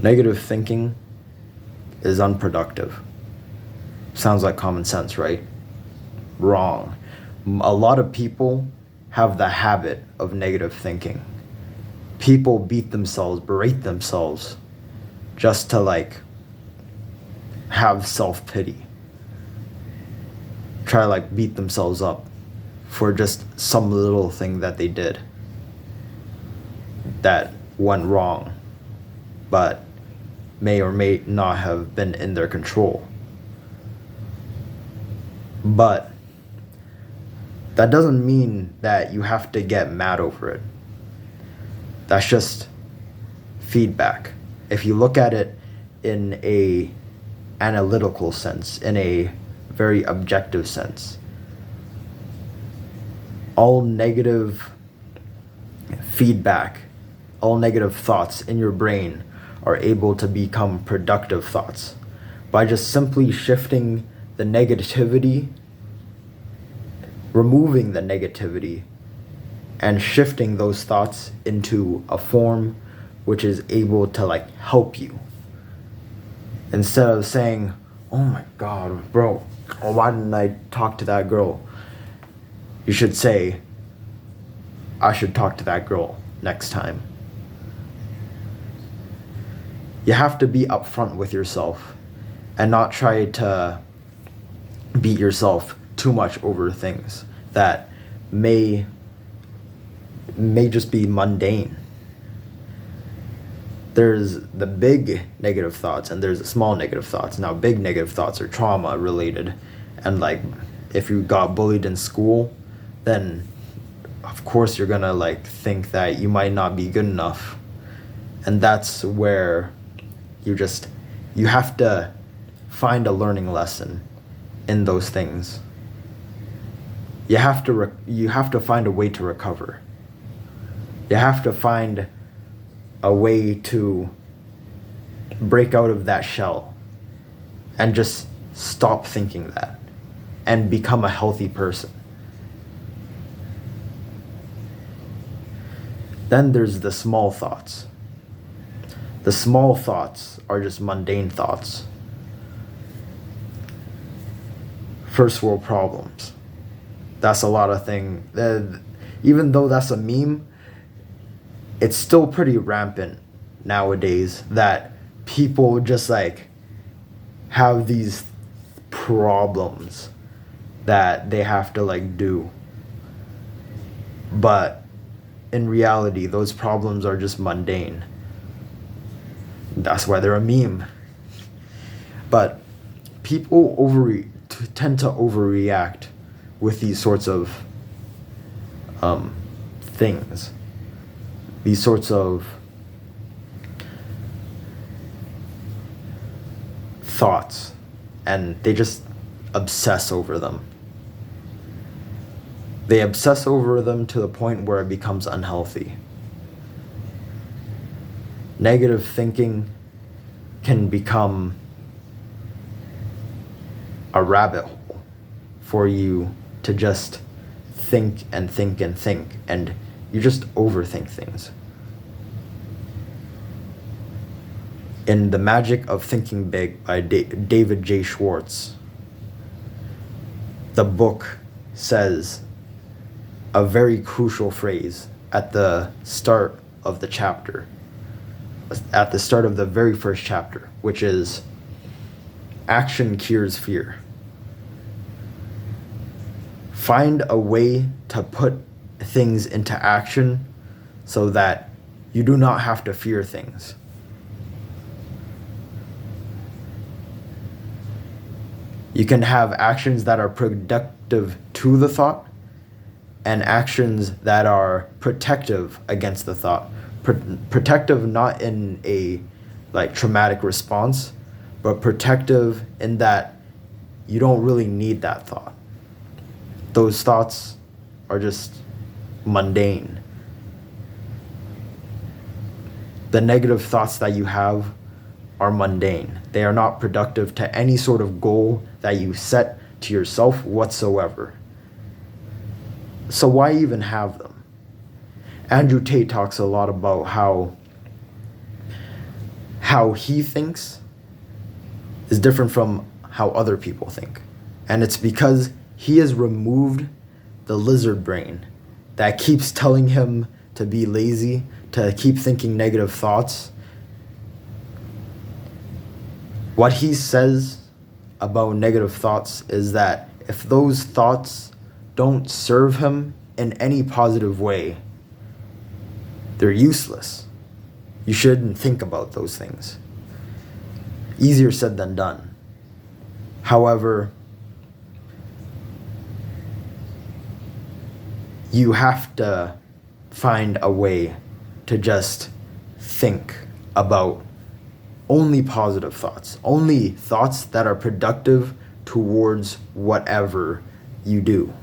Negative thinking is unproductive. Sounds like common sense, right? Wrong. A lot of people have the habit of negative thinking. People beat themselves, berate themselves just to have self-pity. Try to beat themselves up for just some little thing that they did that went wrong, but may or may not have been in their control. But that doesn't mean that you have to get mad over it. That's just feedback. If you look at it in a analytical sense, in a very objective sense, all negative feedback, all negative thoughts in your brain are able to become productive thoughts by just simply shifting the negativity, removing the negativity, and shifting those thoughts into a form which is able to help you. Instead of saying, oh my God, bro, why didn't I talk to that girl? You should say, I should talk to that girl next time. You have to be upfront with yourself and not try to beat yourself too much over things that may just be mundane. There's the big negative thoughts and there's the small negative thoughts. Now, big negative thoughts are trauma related, and if you got bullied in school, then of course you're gonna think that you might not be good enough, and that's where you have to find a learning lesson in those things. You have to find a way to recover. You have to find a way to break out of that shell and just stop thinking that and become a healthy person. Then there's the small thoughts. The small thoughts are just mundane thoughts. First world problems. That's a lot of things. Even though that's a meme, it's still pretty rampant nowadays that people just have these problems that they have to do. But in reality, those problems are just mundane. That's why they're a meme. But people tend to overreact with these sorts of things. These sorts of thoughts, and they just obsess over them. They obsess over them to the point where it becomes unhealthy. Negative thinking can become a rabbit hole for you to just think and think and think, and you just overthink things. In The Magic of Thinking Big by David J. Schwartz, the book says a very crucial phrase at the start of the chapter, at the start of the very first chapter, which is, action cures fear. Find a way to put things into action so that you do not have to fear things. You can have actions that are productive to the thought and actions that are protective against the thought. Protective not in a traumatic response, but protective in that you don't really need that thought. Those thoughts are just mundane. The negative thoughts that you have are mundane. They are not productive to any sort of goal that you set to yourself whatsoever. So why even have them? Andrew Tate talks a lot about how how he thinks is different from how other people think. And it's because he has removed the lizard brain that keeps telling him to be lazy, to keep thinking negative thoughts. What he says about negative thoughts is that if those thoughts don't serve him in any positive way, they're useless. You shouldn't think about those things. Easier said than done. However, you have to find a way to just think about only positive thoughts, only thoughts that are productive towards whatever you do.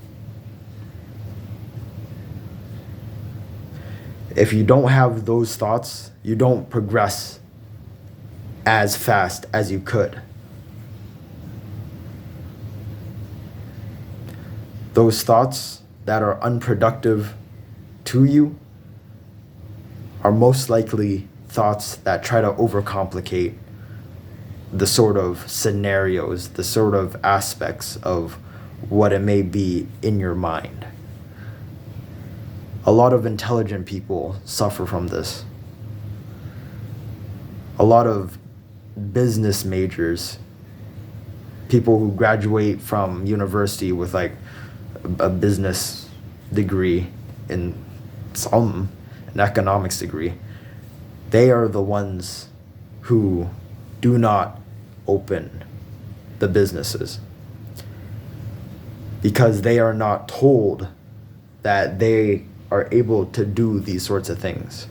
If you don't have those thoughts, you don't progress as fast as you could. Those thoughts that are unproductive to you are most likely thoughts that try to overcomplicate the sort of scenarios, the sort of aspects of what it may be in your mind. A lot of intelligent people suffer from this. A lot of business majors, people who graduate from university with like a business degree in some, an economics degree, they are the ones who do not open the businesses because they are not told that they are able to do these sorts of things,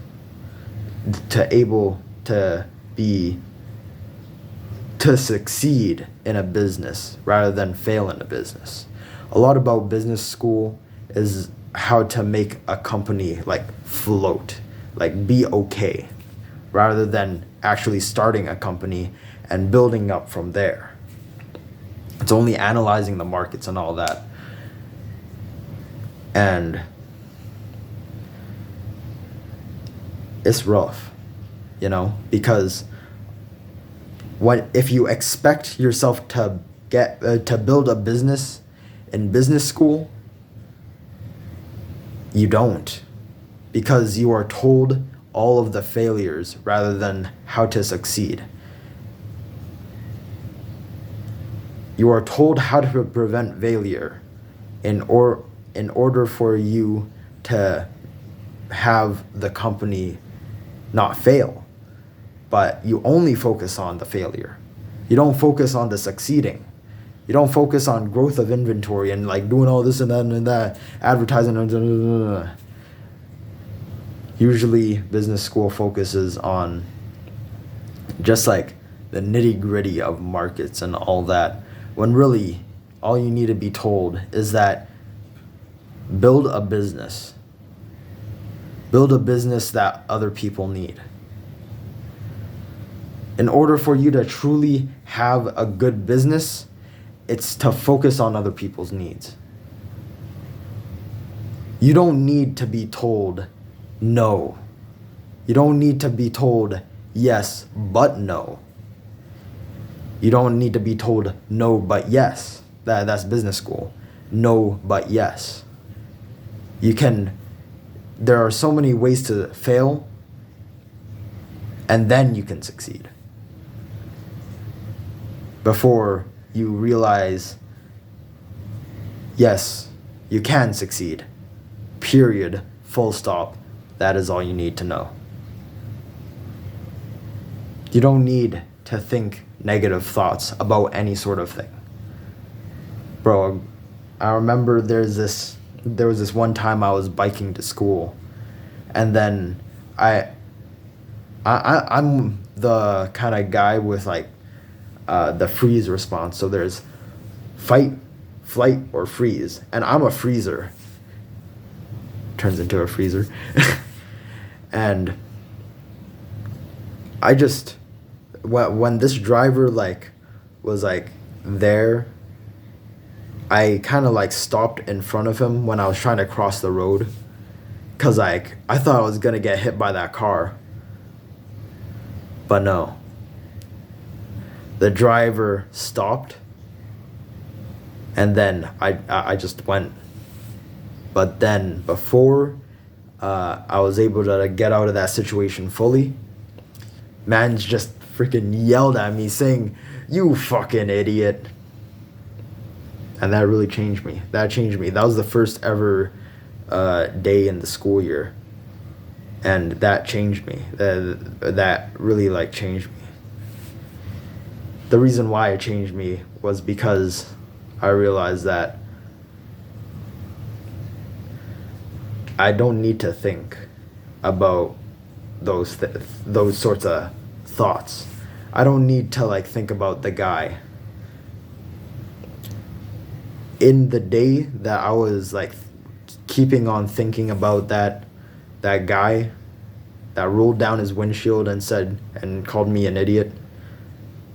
to succeed in a business rather than fail in a business. A lot about business school is how to make a company like float, like be okay, rather than actually starting a company and building up from there. It's only analyzing the markets and all that. And it's rough, because if you expect yourself to build a business in business school, you don't, because you are told all of the failures rather than how to succeed. You are told how to prevent failure in order for you to have the company not fail. But you only focus on the failure. You don't focus on the succeeding. You don't focus on growth of inventory and like doing all this and that, advertising. Usually business school focuses on just like the nitty gritty of markets and all that, when really all you need to be told is that build a business that other people need. In order for you to truly have a good business, it's to focus on other people's needs. You don't need to be told no. You don't need to be told yes, but no. You don't need to be told no, but yes. That's business school. No, but yes. There are so many ways to fail, and then you can succeed. Before you realize, yes, you can succeed. Period. Full stop. That is all you need to know. You don't need to think negative thoughts about any sort of thing. Bro, I remember there was this one time I was biking to school, and then I'm the kind of guy with like the freeze response. So there's fight, flight, or freeze, and I'm a freezer. Turns into a freezer. And I just, when this driver like was like there, I kind of like stopped in front of him when I was trying to cross the road, cause like I thought I was gonna get hit by that car, but no, The driver stopped, and then I just went. But then before I was able to get out of that situation fully, man's just freaking yelled at me saying, "You fucking idiot." And that really changed me. That changed me. That was the first ever day in the school year. And that changed me. That really like changed me. The reason why it changed me was because I realized that I don't need to think about those sorts of thoughts. I don't need to like think about the guy. In the day that I was like keeping on thinking about that guy that rolled down his windshield and called me an idiot,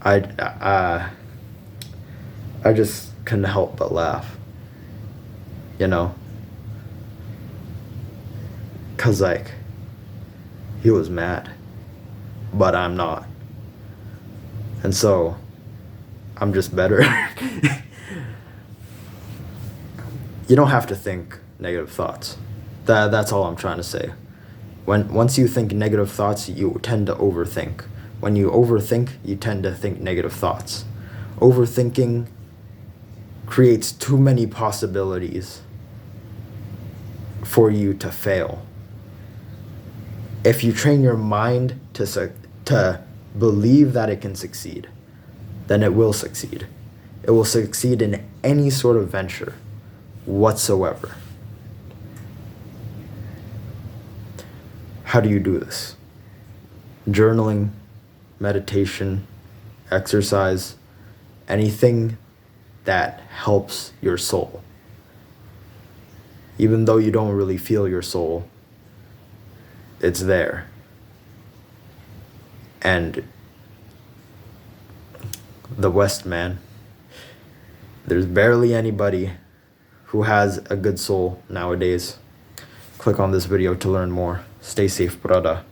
I just couldn't help but laugh, you know, cause like he was mad, but I'm not, and so I'm just better. You don't have to think negative thoughts. That's all I'm trying to say. Once you think negative thoughts, you tend to overthink. When you overthink, you tend to think negative thoughts. Overthinking creates too many possibilities for you to fail. If you train your mind to believe that it can succeed, then it will succeed. It will succeed in any sort of venture whatsoever. How do you do this? Journaling, meditation, exercise, anything that helps your soul. Even though you don't really feel your soul, it's there. And the West, man, there's barely anybody who has a good soul nowadays. Click on this video to learn more. Stay safe, brother.